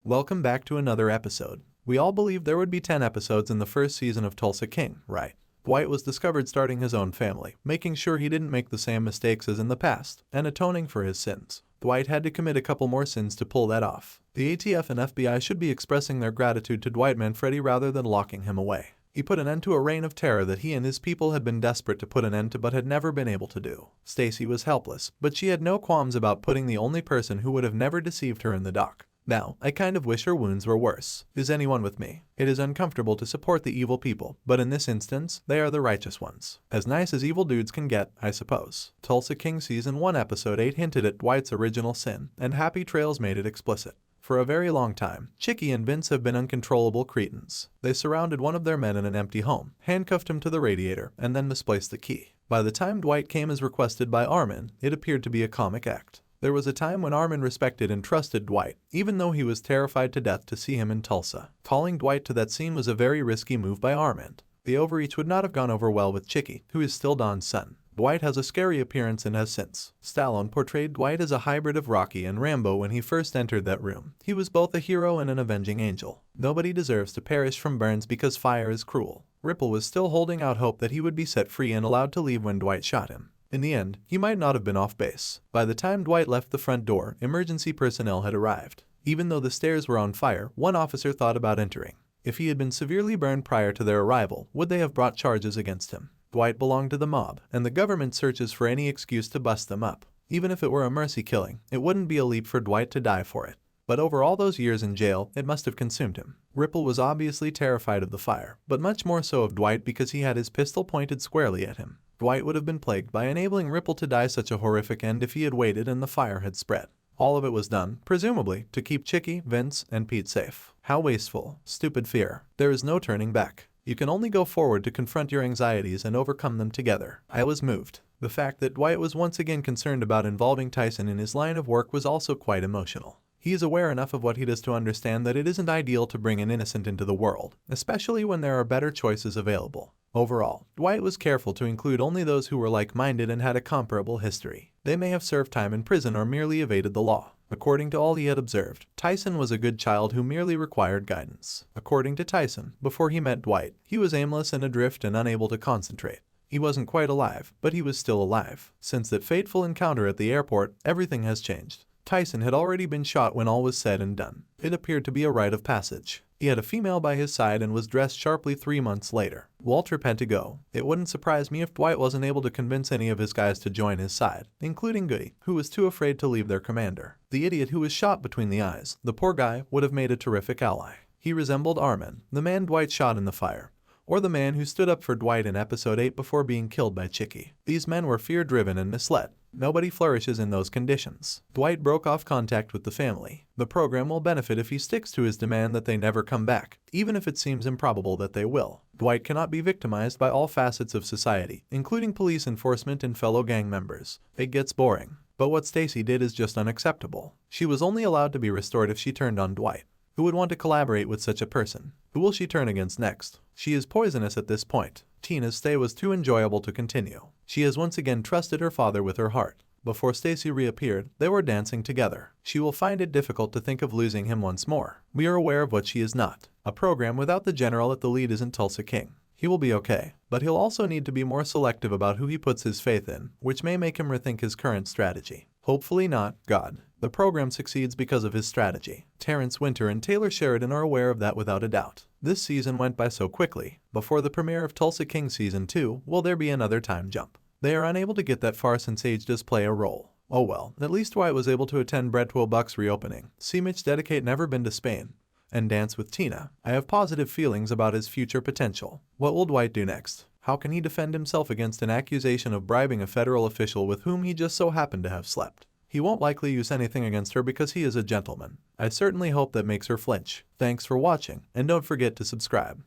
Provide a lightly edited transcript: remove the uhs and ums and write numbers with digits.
Welcome back to another episode. We all believed there would be 10 episodes in the first season of Tulsa King, right? Dwight was discovered starting his own family, making sure he didn't make the same mistakes as in the past, and atoning for his sins. Dwight had to commit a couple more sins to pull that off. The ATF and FBI should be expressing their gratitude to Dwight Manfredi rather than locking him away. He put an end to a reign of terror that he and his people had been desperate to put an end to but had never been able to do. Stacy was helpless, but she had no qualms about putting the only person who would have never deceived her in the dock. Now, I kind of wish her wounds were worse. Is anyone with me? It is uncomfortable to support the evil people, but in this instance, they are the righteous ones. As nice as evil dudes can get, I suppose. Tulsa King Season 1 Episode 8 hinted at Dwight's original sin, and Happy Trails made it explicit. For a very long time, Chicky and Vince have been uncontrollable cretins. They surrounded one of their men in an empty home, handcuffed him to the radiator, and then misplaced the key. By the time Dwight came as requested by Armin, it appeared to be a comic act. There was a time when Armin respected and trusted Dwight, even though he was terrified to death to see him in Tulsa. Calling Dwight to that scene was a very risky move by Armin. The overreach would not have gone over well with Chicky, who is still Don's son. Dwight has a scary appearance and has since. Stallone portrayed Dwight as a hybrid of Rocky and Rambo when he first entered that room. He was both a hero and an avenging angel. Nobody deserves to perish from burns because fire is cruel. Ripple was still holding out hope that he would be set free and allowed to leave when Dwight shot him. In the end, he might not have been off base. By the time Dwight left the front door, emergency personnel had arrived. Even though the stairs were on fire, one officer thought about entering. If he had been severely burned prior to their arrival, would they have brought charges against him? Dwight belonged to the mob, and the government searches for any excuse to bust them up. Even if it were a mercy killing, it wouldn't be a leap for Dwight to die for it. But over all those years in jail, it must have consumed him. Ripple was obviously terrified of the fire, but much more so of Dwight because he had his pistol pointed squarely at him. Dwight would have been plagued by enabling Ripple to die such a horrific end if he had waited and the fire had spread. All of it was done, presumably, to keep Chicky, Vince, and Pete safe. How wasteful, stupid fear. There is no turning back. You can only go forward to confront your anxieties and overcome them together. I was moved. The fact that Dwight was once again concerned about involving Tyson in his line of work was also quite emotional. He is aware enough of what he does to understand that it isn't ideal to bring an innocent into the world, especially when there are better choices available. Overall, Dwight was careful to include only those who were like-minded and had a comparable history. They may have served time in prison or merely evaded the law. According to all he had observed, Tyson was a good child who merely required guidance. According to Tyson, before he met Dwight, he was aimless and adrift and unable to concentrate. He wasn't quite alive, but he was still alive. Since that fateful encounter at the airport, everything has changed. Tyson had already been shot when all was said and done. It appeared to be a rite of passage. He had a female by his side and was dressed sharply 3 months later. Walter had to go. It wouldn't surprise me if Dwight wasn't able to convince any of his guys to join his side, including Goody, who was too afraid to leave their commander. The idiot who was shot between the eyes, the poor guy, would have made a terrific ally. He resembled Armin, the man Dwight shot in the fire, or the man who stood up for Dwight in episode 8 before being killed by Chicky. These men were fear-driven and misled. Nobody flourishes in those conditions. Dwight broke off contact with the family. The program will benefit if he sticks to his demand that they never come back, even if it seems improbable that they will. Dwight cannot be victimized by all facets of society, including police enforcement and fellow gang members. It gets boring. But what Stacy did is just unacceptable. She was only allowed to be restored if she turned on Dwight. Who would want to collaborate with such a person? Who will she turn against next? She is poisonous at this point. Tina's stay was too enjoyable to continue. She has once again trusted her father with her heart. Before Stacy reappeared, they were dancing together. She will find it difficult to think of losing him once more. We are aware of what she is not. A program without the general at the lead isn't Tulsa King. He will be okay, but he'll also need to be more selective about who he puts his faith in, which may make him rethink his current strategy. Hopefully not, God. The program succeeds because of his strategy. Terrence Winter and Taylor Sheridan are aware of that without a doubt. This season went by so quickly. Before the premiere of Tulsa King Season 2, will there be another time jump? They are unable to get that far since age does play a role. Oh well, at least Dwight was able to attend Brett Buck's reopening, see Mitch dedicate Never Been to Spain, and dance with Tina. I have positive feelings about his future potential. What will Dwight do next? How can he defend himself against an accusation of bribing a federal official with whom he just so happened to have slept? He won't likely use anything against her because he is a gentleman. I certainly hope that makes her flinch. Thanks for watching, and don't forget to subscribe.